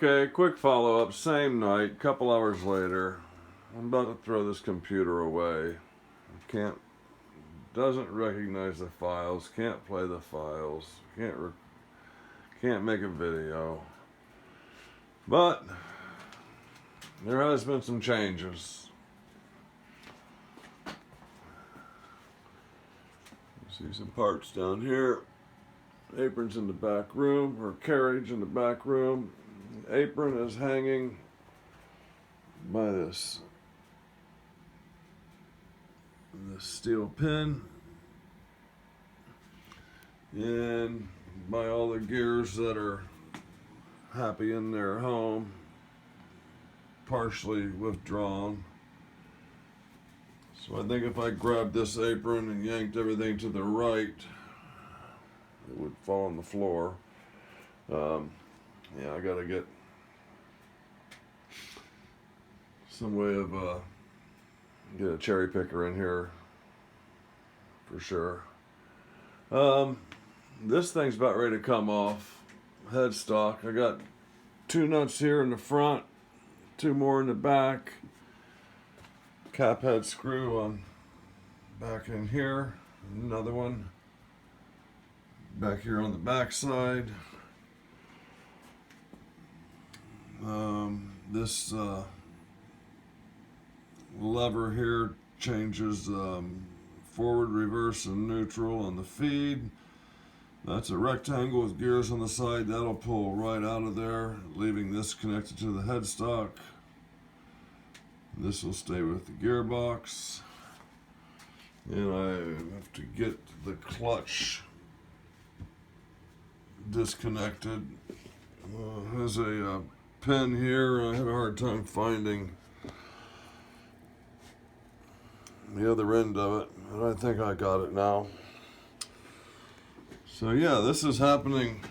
Okay, quick follow-up. Same night, couple hours later. I'm about to throw this computer away. Doesn't recognize the files. Can't play the files. Can't make a video. But there has been some changes. You see some parts down here. Apron's in the back room, or carriage in the back room. The apron is hanging by this steel pin and by all the gears that are happy in their home, partially withdrawn. So I think if I grabbed this apron and yanked everything to the right, it would fall on the floor. Yeah, I gotta get some way of get a cherry picker in here for sure. This thing's about ready to come off. Headstock. I got 2 nuts here in the front, 2 more in the back. Cap head screw on back in here. Another one back here on the back side. This lever here changes forward, reverse, and neutral on the feed. That's a rectangle with gears on the side. That'll pull right out of there, leaving this connected to the headstock. This will stay with the gearbox. And I have to get the clutch disconnected. There's a pin here. I had a hard time finding the other end of it, and I think I got it now. So yeah, this is happening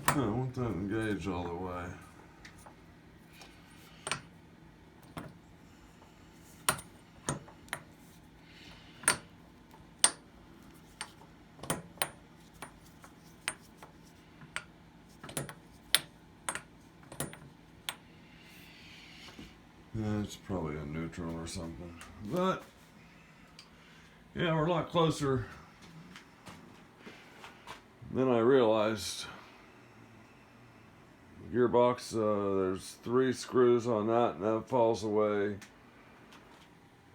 I want that engaged all the way. Yeah, it's probably a neutral or something. But yeah, we're a lot closer than I realized. Gearbox, there's 3 screws on that, and that falls away.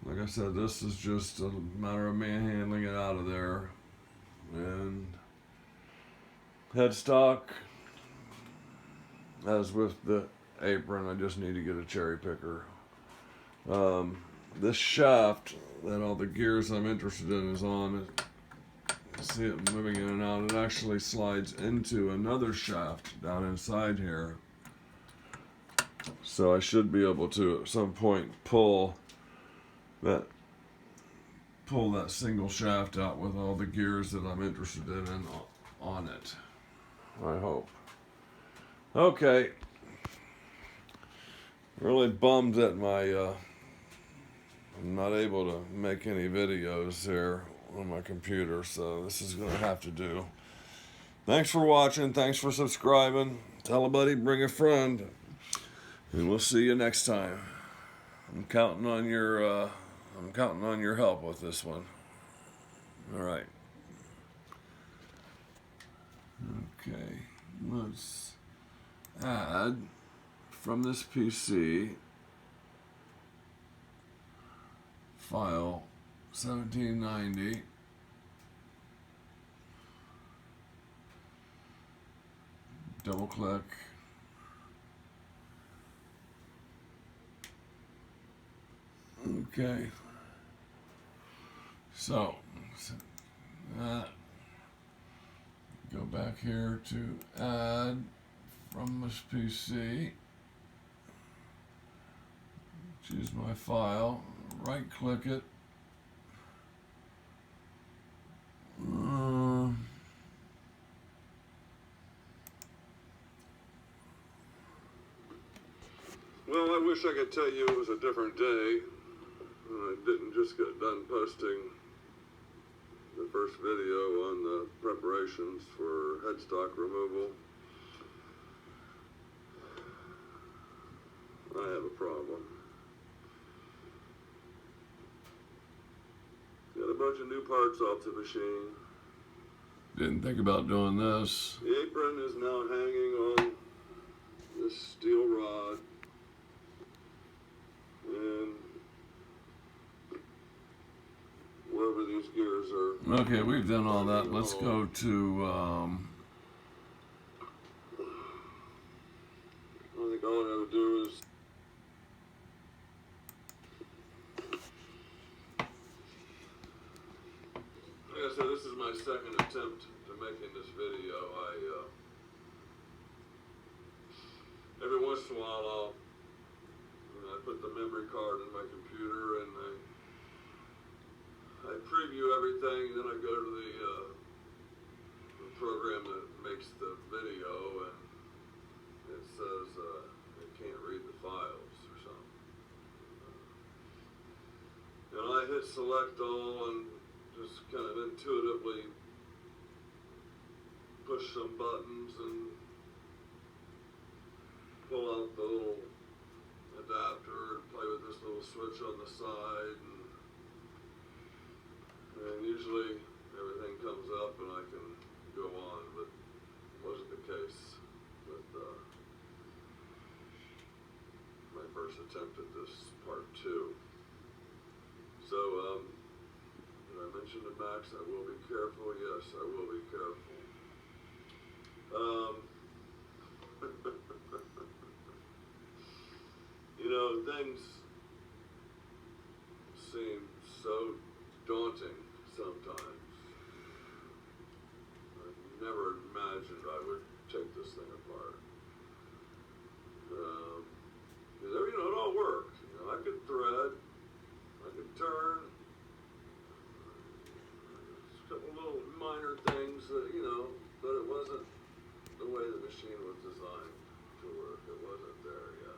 Like I said, this is just a matter of me handling it out of there. And headstock, as with the apron, I just need to get a cherry picker. This shaft that all the gears I'm interested in is on, see it moving in and out. It actually slides into another shaft down inside here. So I should be able to at some point pull that single shaft out with all the gears that I'm interested in on it. I hope. Okay. Really bummed that I'm not able to make any videos here on my computer, so this is going to have to do. Thanks for watching. Thanks for subscribing. Tell a buddy, bring a friend, and we'll see you next time. I'm counting on your help with this one. All right. Okay. Let's add from this PC file 1790. Double click. Okay. So go back here to add from this PC. Choose my file, right click it. Well, I wish I could tell you it was a different day. I didn't just get done posting the first video on the preparations for headstock removal. I have a problem. Got a bunch of new parts off the machine. Didn't think about doing this. The apron is now hanging on this steel rod. And wherever these gears are. Okay, we've done all that. Let's go to I think all I have to do is like I said, this is my second attempt to making this video. Every once in a while I put the memory card in my computer and I preview everything, then I go to the program that makes the video and it says it can't read the files or something. And I hit select all and just kind of intuitively push some buttons and pull out the little adapter and play with this little switch on the side, and usually everything comes up and I can go on, but it wasn't the case with my first attempt at this part 2. So did I mention to Max I will be careful? Yes, I will be careful. You know, things seem so daunting sometimes. I never imagined I would take this thing apart. Because it all worked. You know, I could thread, I could turn. Just a couple little minor things that, but it wasn't the way the machine was designed to work. It wasn't there yet.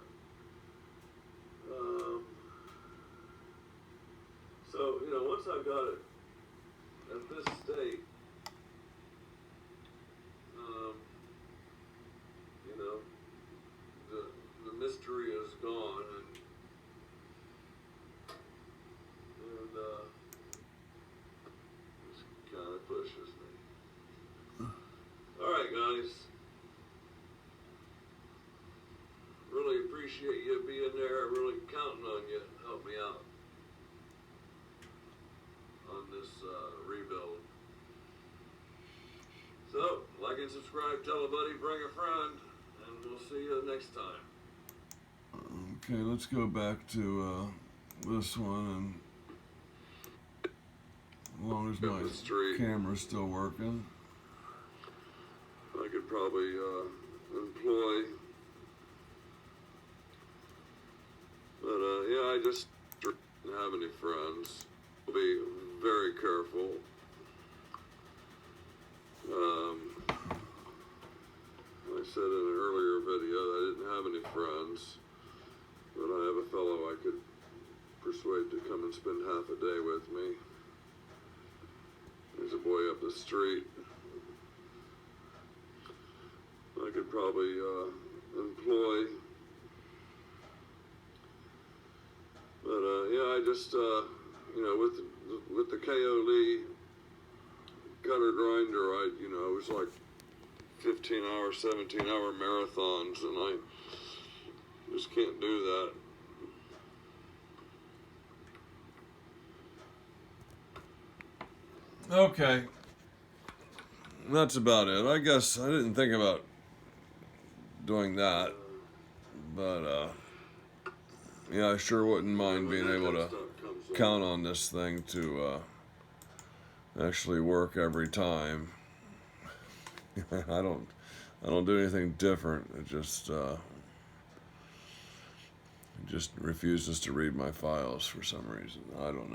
So, once I got it at this state, the mystery is gone, and this kind of pushes me. All right, guys. Really appreciate you being there. Really counting on you to help me out on this rebuild. So, like and subscribe, tell a buddy, bring a friend, and we'll see you next time. Okay, let's go back to this one, and as long as my camera's still working, I could probably employ. But I just didn't have any friends. I'll be very careful. I said in an earlier video that I didn't have any friends, but I have a fellow I could persuade to come and spend half a day with me. There's a boy up the street. I could probably employ. But I just with the KO Lee cutter grinder, it was like 15-hour, 17-hour marathons, and I just can't do that. Okay, that's about it. I guess I didn't think about doing that, but I sure wouldn't mind being able to count on this thing to actually work every time. I don't do anything different. It just refuses to read my files for some reason. I don't know.